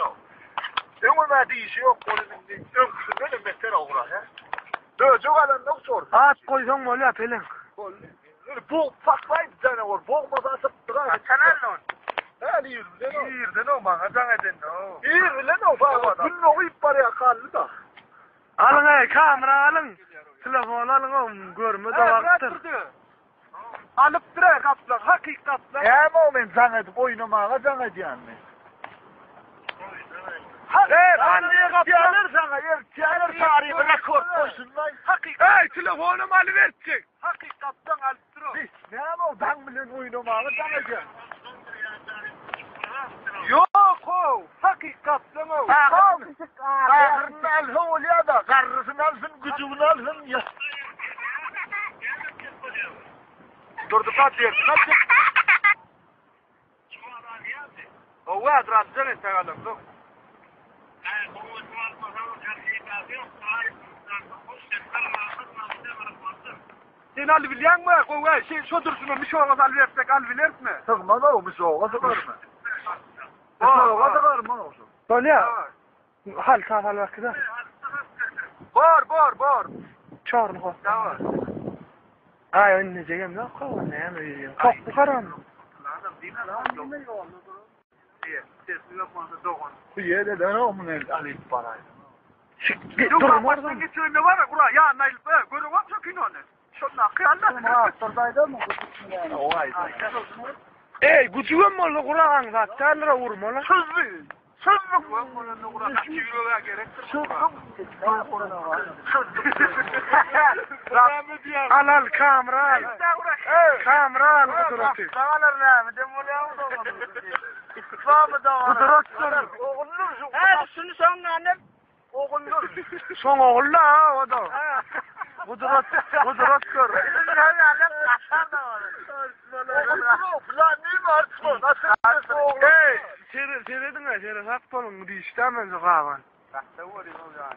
no. Ömürde dişi yok polinin. Ömürde metre uğra ya. Döcük alan yok sor. At koysan mı öyle pelin? Bu faklayıp canavar. Boğmadan sıktığa. Kanal Ha değil mi? Yirden o bana can edin o. İyi lan o bak. Gün okuyup paraya kaldı da. Alın ey kamera alın. Telefon alın oğlum görme de vaktır. Alıp duruyor kaplan hakikatla. Ama ben can edip oynamaya can ediyorum ben. Ertiyanır sana, ertiyanır tarihi rekord koysun lan. Hey telefonum alıverecek. Hakikatten alıp duruyor. Ne ama o dan bilen oynamaya can ediyorum. Yok o. Hakikaten o. Karrını alsın oluyor da, karrısını alsın, gücünü alsın ya. Durdu kaçıyor. O var razı entegalım dur. Sen albilen mi? Koy şey şu dursun bir şey olmaz alversek albiler mi? Sıkma da o bir soğuğa sıkar mı? Soğuğa sıkar mı olsun? Böyle hal safal vakitte. Bor. Çağırın koy. Tamam. Ay önüne çekeyim yok koy ne yiyeyim. Çok bu karan. Bu yerde de ne olmun alıp parayı? Durun oradan. Geçirme var ya kura ya nail be görüyor musun kinonu? Şuna kıyarlar. Aktardaydı mı? O ay. Ey gücüğüm mü oldu kurağın zaten vurma lan. Sözlü. Sözlü. Ben bunu kura kaç kiloya gerektir. Al kamera al. Kamera al kuduratı. Sağlar rahmetim oluyor mu? Famı da var. Kudurat Oğlum Şunu sen annem. oğlum. son oğul la o da. Kudurat gör. Lan ne var? Nasıl? Hey, seyredin ya, seyredin. Hak olun, bu işten ben sokağa. Bak da var ya o zaman.